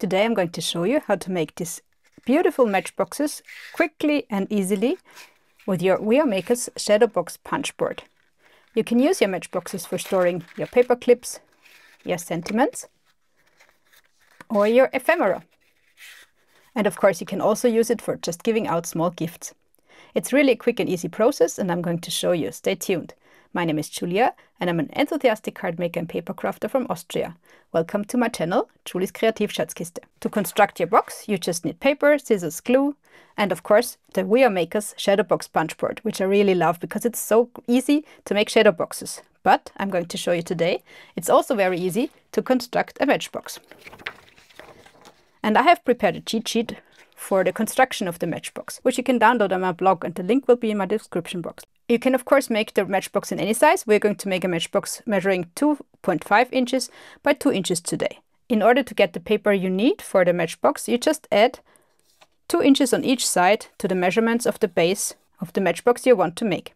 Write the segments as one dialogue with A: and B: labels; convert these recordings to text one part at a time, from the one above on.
A: Today I'm going to show you how to make these beautiful matchboxes quickly and easily with your WearMaker's Shadowbox punch board. You can use your matchboxes for storing your paper clips, your sentiments, or your ephemera. And of course you can also use it for just giving out small gifts. It's really a quick and easy process and I'm going to show you. Stay tuned. My name is Julia and I'm an enthusiastic card maker and paper crafter from Austria. Welcome to my channel, Julie's Kreativschatzkiste. To construct your box, you just need paper, scissors, glue, and of course the WearMaker's Shadowbox punch board, which I really love because it's so easy to make shadow boxes. But I'm going to show you today, it's also very easy to construct a matchbox. And I have prepared a cheat sheet for the construction of the matchbox, which you can download on my blog, and the link will be in my description box. You can of course make the matchbox in any size. We're going to make a matchbox measuring 2.5 inches by 2 inches today. In order to get the paper you need for the matchbox, you just add 2 inches on each side to the measurements of the base of the matchbox you want to make.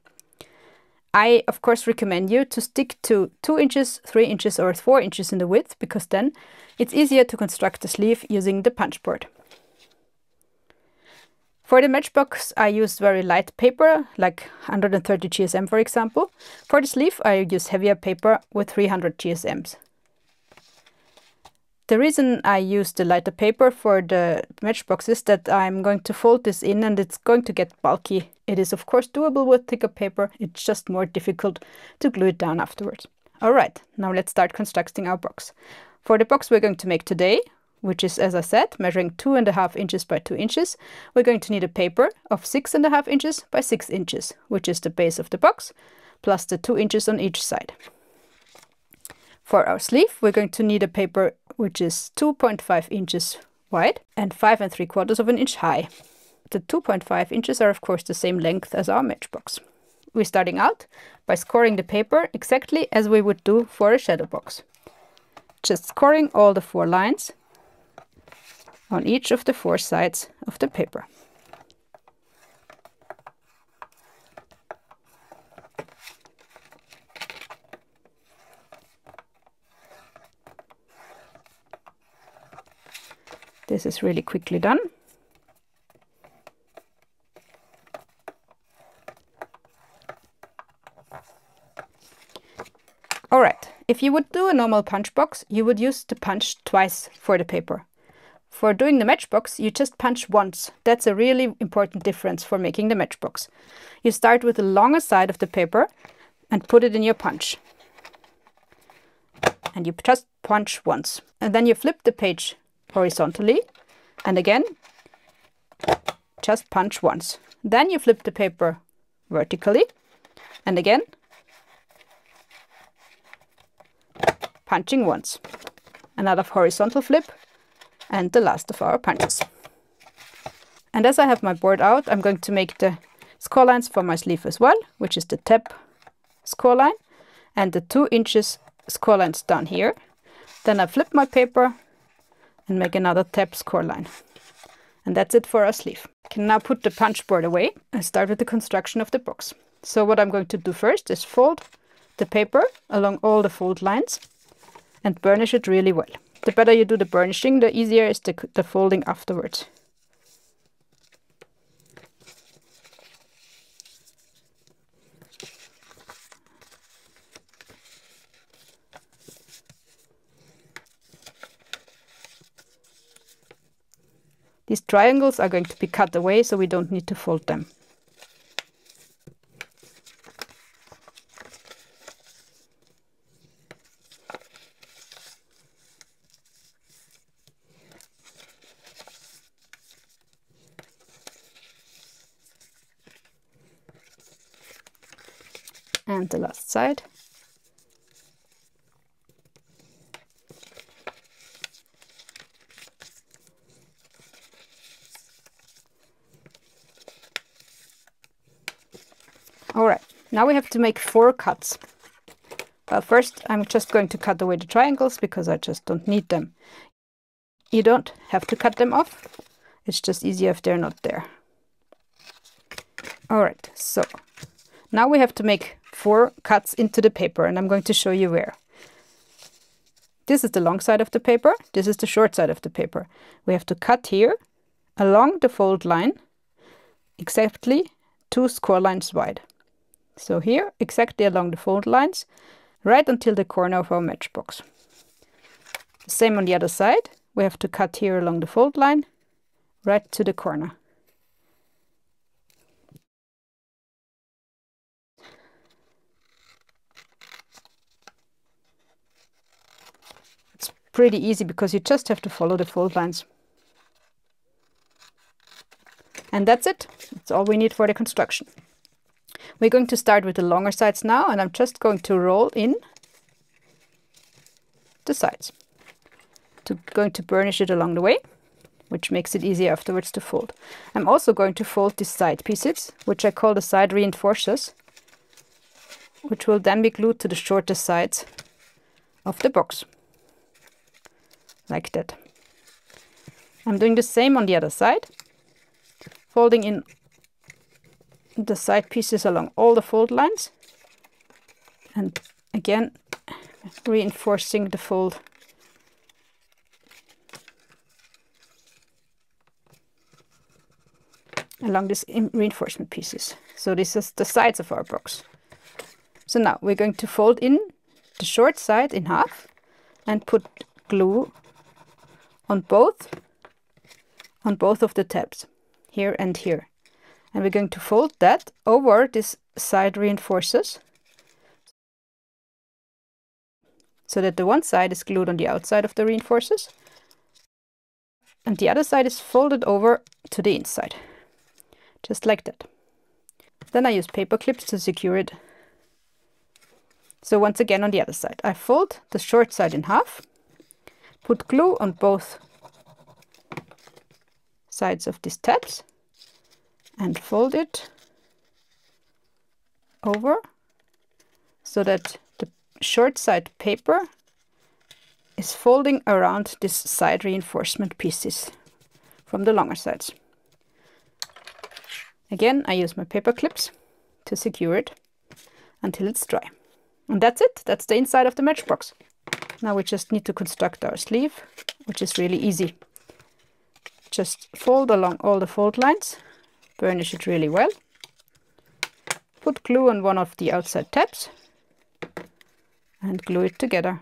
A: I of course recommend you to stick to 2 inches, 3 inches or 4 inches in the width, because then it's easier to construct the sleeve using the punch board. For the matchbox I use very light paper, like 130 GSM for example. For the sleeve I use heavier paper with 300 GSMs. The reason I use the lighter paper for the matchbox is that I'm going to fold this in and it's going to get bulky. It is of course doable with thicker paper, it's just more difficult to glue it down afterwards. Alright, now let's start constructing our box. For the box we're going to make today, which is, as I said, measuring 2.5 inches by 2 inches, we're going to need a paper of 6.5 inches by 6 inches, which is the base of the box, plus the 2 inches on each side. For our sleeve, we're going to need a paper which is 2.5 inches wide and 5.75 of an inch high. The 2.5 inches are of course the same length as our matchbox. We're starting out by scoring the paper exactly as we would do for a shadow box. Just scoring all the 4 lines on each of the 4 sides of the paper. This is really quickly done. Alright, if you would do a normal punch box, you would use the punch twice for the paper. For doing the matchbox, you just punch once. That's a really important difference for making the matchbox. You start with the longer side of the paper and put it in your punch. And you just punch once. And then you flip the page horizontally and again just punch once. Then you flip the paper vertically and again punching once. Another horizontal flip and the last of our punches. And as I have my board out, I'm going to make the score lines for my sleeve as well, which is the tab score line and the 2 inches score lines down here. Then I flip my paper and make another tab score line. And that's it for our sleeve. I can now put the punch board away and start with the construction of the box. So what I'm going to do first is fold the paper along all the fold lines and burnish it really well. The better you do the burnishing, the easier is the folding afterwards. These triangles are going to be cut away, so we don't need to fold them. And the last side. Alright, now we have to make 4 cuts. First I'm just going to cut away the triangles because I just don't need them. You don't have to cut them off, it's just easier if they're not there. Alright, so now we have to make 4 cuts into the paper and I'm going to show you where. this is the long side of the paper, this is the short side of the paper. We have to cut here along the fold line exactly 2 score lines wide. So here, exactly along the fold lines, right until the corner of our matchbox. Same on the other side. We have to cut here along the fold line, right to the corner. It's pretty easy because you just have to follow the fold lines. And that's it. That's all we need for the construction. We're going to start with the longer sides now, and I'm just going to roll in the sides. Going to burnish it along the way, which makes it easier afterwards to fold. I'm also going to fold these side pieces, which I call the side reinforcers, which will then be glued to the shorter sides of the box, like that. I'm doing the same on the other side, folding in the side pieces along all the fold lines, and again reinforcing the fold along these reinforcement pieces. So this is the sides of our box. So now we're going to fold in the short side in half and put glue on both of the tabs, here and here. And we're going to fold that over this side reinforcers so that the one side is glued on the outside of the reinforcers and the other side is folded over to the inside, just like that. Then I use paper clips to secure it. So once again on the other side, I fold the short side in half, put glue on both sides of these tabs, and fold it over so that the short side paper is folding around this side reinforcement pieces from the longer sides. Again, I use my paper clips to secure it until it's dry. And that's it. That's the inside of the matchbox. Now we just need to construct our sleeve, which is really easy. Just fold along all the fold lines, burnish it really well, put glue on one of the outside tabs and glue it together.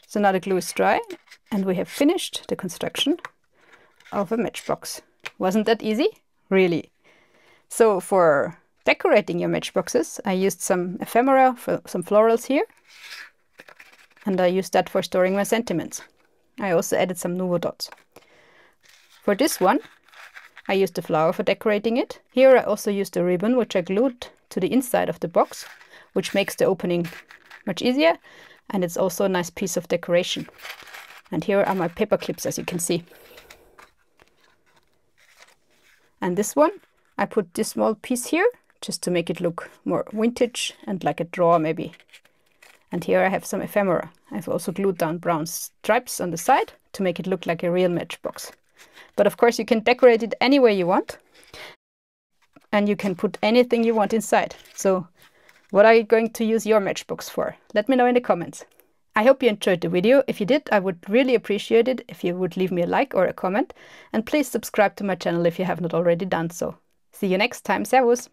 A: So now the glue is dry and we have finished the construction of a matchbox. Wasn't that easy? Really. So for decorating your matchboxes, I used some ephemera, for some florals here, and I used that for storing my sentiments. I also added some Nuvo dots. For this one, I used a flower for decorating it. Here I also used a ribbon, which I glued to the inside of the box, which makes the opening much easier, and it's also a nice piece of decoration. And here are my paper clips, as you can see. And this one, I put this small piece here, just to make it look more vintage and like a drawer maybe. And here I have some ephemera. I've also glued down brown stripes on the side to make it look like a real matchbox. But of course you can decorate it any way you want. And you can put anything you want inside. So what are you going to use your matchbox for? Let me know in the comments. I hope you enjoyed the video. If you did, I would really appreciate it if you would leave me a like or a comment. And please subscribe to my channel if you have not already done so. See you next time. Servus!